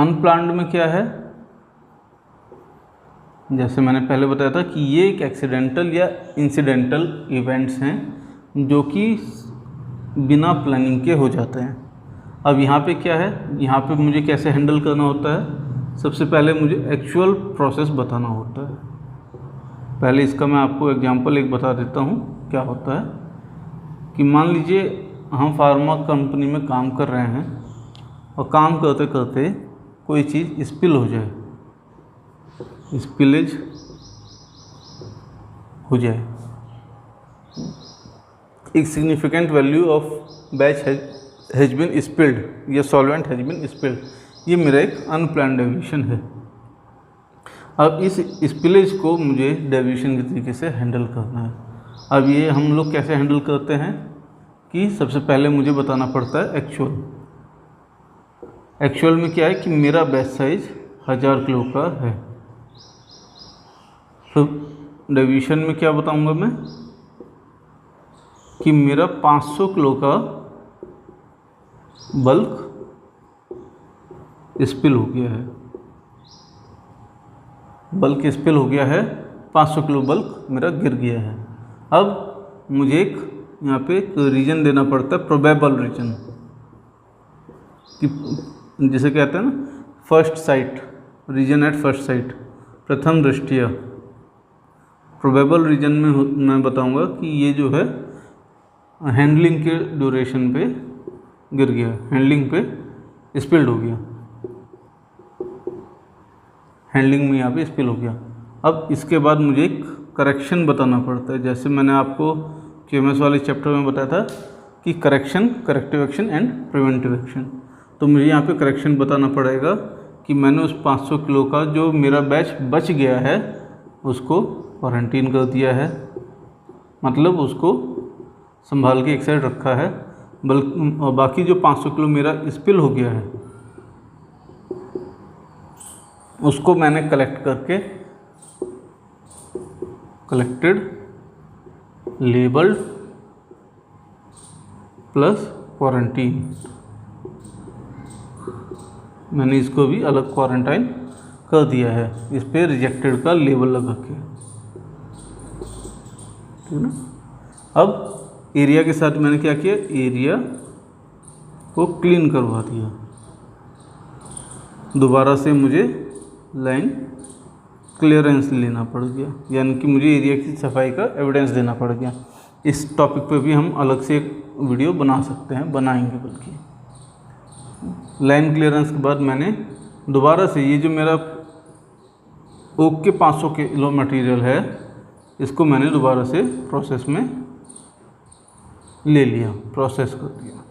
Unplanned में क्या है, जैसे मैंने पहले बताया था कि ये एक एक्सीडेंटल या इंसिडेंटल इवेंट्स हैं जो कि बिना प्लानिंग के हो जाते हैं। अब यहाँ पे क्या है, यहाँ पे मुझे कैसे हैंडल करना होता है, सबसे पहले मुझे एक्चुअल प्रोसेस बताना होता है। पहले इसका मैं आपको एग्जांपल एक बता देता हूँ क्या होता है कि मान लीजिए हम फार्मा कंपनी में काम कर रहे हैं और काम करते करते कोई चीज़ स्पिल हो जाए, स्पिलेज हो जाए, एक significant value of batch has been spilled या सॉल्वेंट हैज बीन स्पिल्ड, ये मेरा एक अनप्लान्ड डेविएशन है। अब इस स्पिलेज को मुझे डेविएशन के तरीके से हैंडल करना है। अब ये हम लोग कैसे हैंडल करते हैं कि सबसे पहले मुझे बताना पड़ता है एक्चुअल। एक्चुअल में क्या है कि मेरा बैच साइज 1000 किलो का है। तो डेविएशन में क्या बताऊंगा मैं कि मेरा 500 किलो का बल्क स्पिल हो गया है, बल्क स्पिल हो गया है, 500 किलो बल्क मेरा गिर गया है। अब मुझे एक यहाँ पे रीजन देना पड़ता है, प्रोबेबल रीजन, कि जिसे कहते हैं ना first sight, reason at first sight, प्रथम दृष्टया। प्रोबेबल रीजन में मैं बताऊंगा कि ये जो है हैंडलिंग के ड्यूरेशन पे गिर गया, हैंडलिंग पे स्पिल्ड हो गया, हैंडलिंग में यहाँ पे स्पिल हो गया। अब इसके बाद मुझे एक करेक्शन बताना पड़ता है। जैसे मैंने आपको QMS वाले चैप्टर में बताया था कि correction, corrective action and preventive action. तो मुझे यहाँ पे करेक्शन बताना पड़ेगा कि मैंने उस 500 किलो का जो मेरा बैच बच गया है उसको क्वारंटीन कर दिया है, मतलब उसको संभाल के एक साइड रखा है, बल्कि और बाकी जो 500 किलो मेरा स्पिल हो गया है उसको मैंने कलेक्ट करके कलेक्टेड, लेबल्ड प्लस क्वारंटीन, मैंने इसको भी अलग क्वारंटाइन कर दिया है, इस पे रिजेक्टेड का लेबल लगा के, ठीक ना। अब एरिया के साथ मैंने क्या किया, एरिया को क्लीन करवा दिया, दोबारा से मुझे लाइन क्लियरेंस लेना पड़ गया, यानी कि मुझे एरिया की सफाई का एविडेंस देना पड़ गया। इस टॉपिक पे भी हम अलग से एक वीडियो बना सकते हैं, बनाएंगे बल्कि। लाइन क्लियरेंस के बाद मैंने दोबारा से ये जो मेरा ओक के 500 किलो मटेरियल है इसको मैंने दोबारा से प्रोसेस में ले लिया, प्रोसेस कर दिया।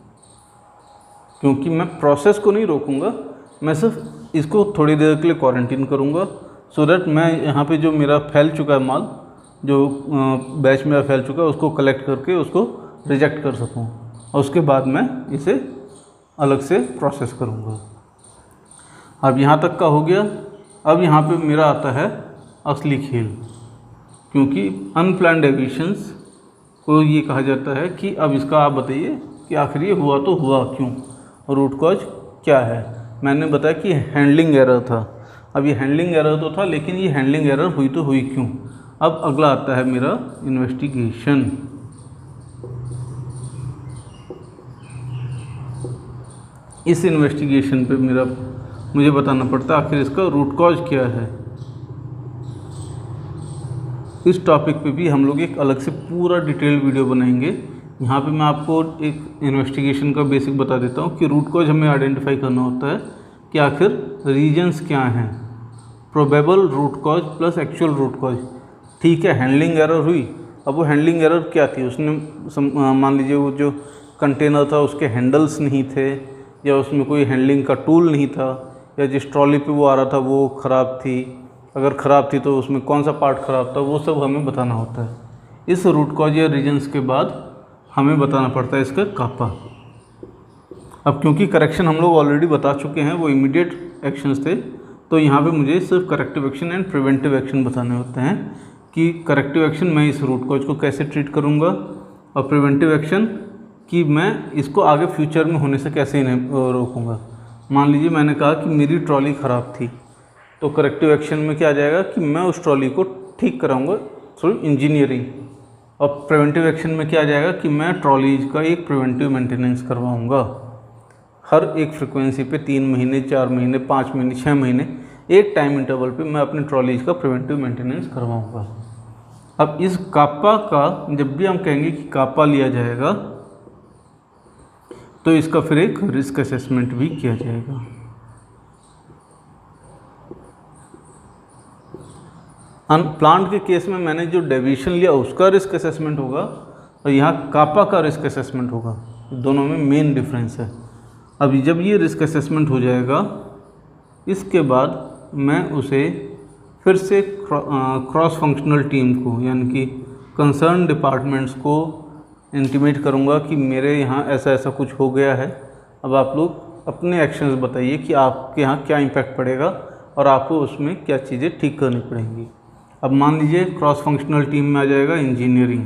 क्योंकि मैं प्रोसेस को नहीं रोकूंगा, मैं सिर्फ इसको थोड़ी देर के लिए क्वारंटीन करूंगा, सो दैट मैं यहाँ पे जो मेरा फैल चुका है माल, जो बैच मेरा फैल चुका है उसको कलेक्ट करके उसको रिजेक्ट कर सकूँ, और उसके बाद मैं इसे अलग से प्रोसेस करूँगा। अब यहाँ तक का हो गया। अब यहाँ पे मेरा आता है असली खेल, क्योंकि अनप्लान्ड डेविएशंस को ये कहा जाता है कि अब इसका आप बताइए कि आखिर ये हुआ तो हुआ क्यों, और रूट कॉज क्या है। मैंने बताया कि हैंडलिंग एरर था। अब ये हैंडलिंग एरर तो था, लेकिन ये हैंडलिंग एरर हुई तो हुई क्यों। अब अगला आता है मेरा इन्वेस्टिगेशन। इस इन्वेस्टिगेशन पे मुझे बताना पड़ता है आखिर इसका रूट कॉज क्या है। इस टॉपिक पे भी हम लोग एक अलग से पूरा डिटेल वीडियो बनाएंगे। यहाँ पे मैं आपको एक इन्वेस्टिगेशन का बेसिक बता देता हूँ कि रूट कॉज हमें आइडेंटिफाई करना होता है कि आखिर रीजन्स क्या हैं। Probable root cause plus actual root cause, ठीक है। हैंडलिंग एरर हुई, अब वो हैंडलिंग एरर क्या थी, उसने मान लीजिए वो जो कंटेनर था उसके हैंडल्स नहीं थे, या उसमें कोई हैंडलिंग का टूल नहीं था, या जिस ट्रॉली पे वो आ रहा था वो ख़राब थी, अगर ख़राब थी तो उसमें कौन सा पार्ट ख़राब था, वो सब हमें बताना होता है। इस रूट कॉज या रीजन्स के बाद हमें बताना पड़ता है इसका कापा। अब क्योंकि करेक्शन हम लोग ऑलरेडी बता चुके हैं, वो इमीडिएट एक्शंस थे, तो यहाँ पे मुझे सिर्फ corrective action and preventive action बताने होते हैं कि करेक्टिव एक्शन मैं इस रूट कॉज को कैसे ट्रीट करूँगा, और प्रिवेंटिव एक्शन कि मैं इसको आगे फ्यूचर में होने से कैसे इन्हें रोकूँगा। मान लीजिए मैंने कहा कि मेरी ट्रॉली ख़राब थी, तो करेक्टिव एक्शन में क्या आ जाएगा कि मैं उस ट्रॉली को ठीक कराऊंगा थ्रू इंजीनियरिंग। और प्रिवेंटिव एक्शन में क्या आ जाएगा कि मैं ट्रॉलीज का एक प्रिवेंटिव मेंटेनेंस करवाऊंगा। हर एक फ्रिक्वेंसी पे 3 महीने, 4 महीने, 5 महीने, 6 महीने, एक टाइम इंटरवल पे मैं अपनी ट्रॉलीज का प्रिवेंटिव मेंटेनेंस करवाऊंगा। अब इस कापा का जब भी हम कहेंगे कि कापा लिया जाएगा तो इसका फिर एक रिस्क असेसमेंट भी किया जाएगा। प्लांट के केस में मैंने जो डेविएशन लिया उसका रिस्क असेसमेंट होगा और यहाँ कापा का रिस्क असेसमेंट होगा। दोनों में मेन डिफरेंस है। अभी जब ये रिस्क असेसमेंट हो जाएगा, इसके बाद मैं उसे फिर से क्रॉस फंक्शनल टीम को यानी कि कंसर्न डिपार्टमेंट्स को इंटीमेट करूँगा कि मेरे यहाँ ऐसा ऐसा कुछ हो गया है। अब आप लोग अपने एक्शंस बताइए कि आपके यहाँ क्या इम्पैक्ट पड़ेगा और आपको उसमें क्या चीज़ें ठीक करनी पड़ेंगी। अब मान लीजिए क्रॉस फंक्शनल टीम में आ जाएगा इंजीनियरिंग,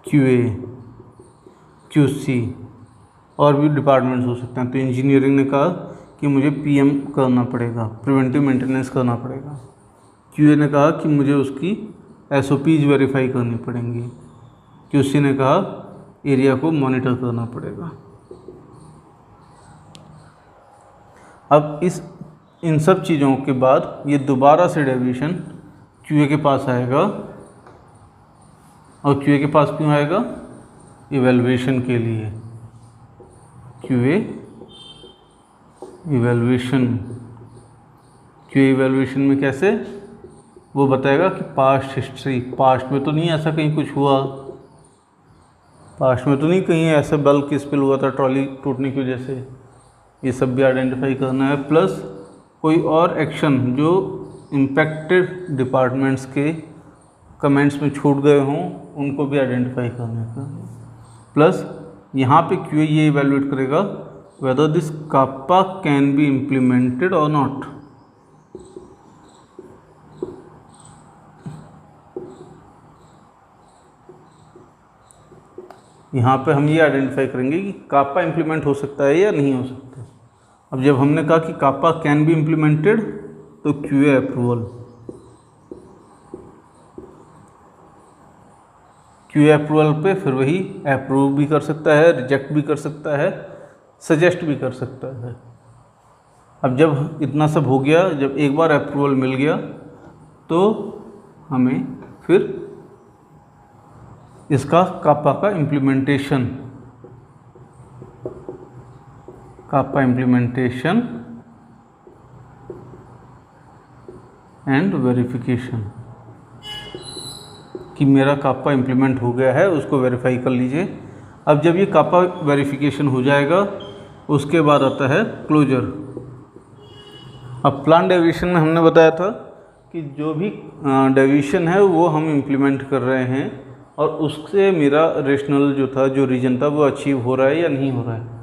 क्यूए, क्यूसी और भी डिपार्टमेंट्स हो सकते हैं। तो इंजीनियरिंग ने कहा कि मुझे पीएम करना पड़ेगा, प्रिवेंटिव मेंटेनेंस करना पड़ेगा। क्यूए ने कहा कि मुझे उसकी एसओपीज वेरीफाई करनी पड़ेंगी। क्यूसी ने कहा एरिया को मॉनिटर करना पड़ेगा। अब इन सब चीज़ों के बाद ये दोबारा से डेविएशन क्यूए के पास आएगा। और क्यूए के पास क्यों आएगा? इवैल्यूएशन के लिए। क्यूए इवैल्यूएशन, क्यूए इवैल्यूएशन में कैसे वो बताएगा कि पास्ट हिस्ट्री, पास्ट में तो नहीं ऐसा कहीं कुछ हुआ, पास्ट में तो नहीं कहीं ऐसा बल्क स्पिल हुआ था ट्रॉली टूटने की वजह से, ये सब भी आइडेंटिफाई करना है। प्लस कोई और एक्शन जो इम्पैक्टेड डिपार्टमेंट्स के कमेंट्स में छूट गए हों उनको भी आइडेंटिफाई करने का। प्लस यहाँ पे क्यूए ये इवैल्यूएट करेगा whether this kappa can be implemented or not। यहाँ पे हम ये आइडेंटिफाई करेंगे कि कापा इम्प्लीमेंट हो सकता है या नहीं हो सकता। अब जब हमने कहा कि कापा कैन बी इम्प्लीमेंटेड तो क्यूए अप्रूवल, क्यूए अप्रूवल पे फिर वही अप्रूव भी कर सकता है, रिजेक्ट भी कर सकता है, सजेस्ट भी कर सकता है। अब जब इतना सब हो गया, जब एक बार अप्रूवल मिल गया तो हमें फिर इसका कापा का implementation, CAPA implementation and verification कि मेरा कापा इम्प्लीमेंट हो गया है, उसको वेरीफाई कर लीजिए। अब जब ये कापा वेरिफिकेशन हो जाएगा उसके बाद आता है क्लोजर। अब प्लान डेविएशन में हमने बताया था कि जो भी डेविएशन है वो हम इम्प्लीमेंट कर रहे हैं और उससे मेरा रेशनल जो था, जो रीजन था, वो अचीव हो रहा है या नहीं हो रहा है।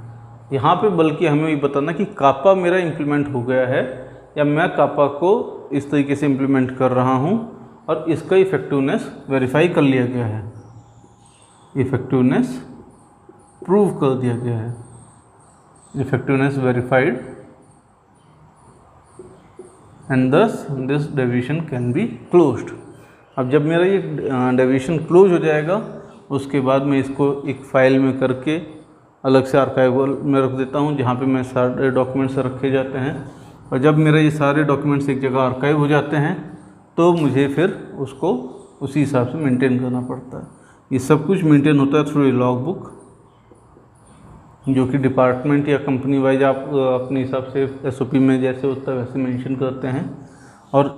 यहाँ पे बल्कि हमें ये बताना कि कापा मेरा इम्प्लीमेंट हो गया है या मैं कापा को इस तरीके से इम्प्लीमेंट कर रहा हूँ और इसका इफ़ेक्टिवनेस वेरीफाई कर लिया गया है, इफ़ेक्टिवनेस प्रूव कर दिया गया है, इफेक्टिवनेस वेरीफाइड एंड दस this deviation can be closed. अब जब मेरा ये डेविएशन क्लोज हो जाएगा उसके बाद मैं इसको एक फ़ाइल में करके अलग से आर्काइवल में रख देता हूँ जहाँ पे मैं सारे डॉक्यूमेंट्स रखे जाते हैं। और जब मेरा ये सारे डॉक्यूमेंट्स एक जगह आर्काइव हो जाते हैं तो मुझे फिर उसको उसी हिसाब से मेंटेन करना पड़ता है। ये सब कुछ मेंटेन होता है थ्रू ए लॉग बुक, जो कि डिपार्टमेंट या कंपनी वाइज आप अपने हिसाब से एसओपी में जैसे होता है वैसे मेंशन करते हैं। और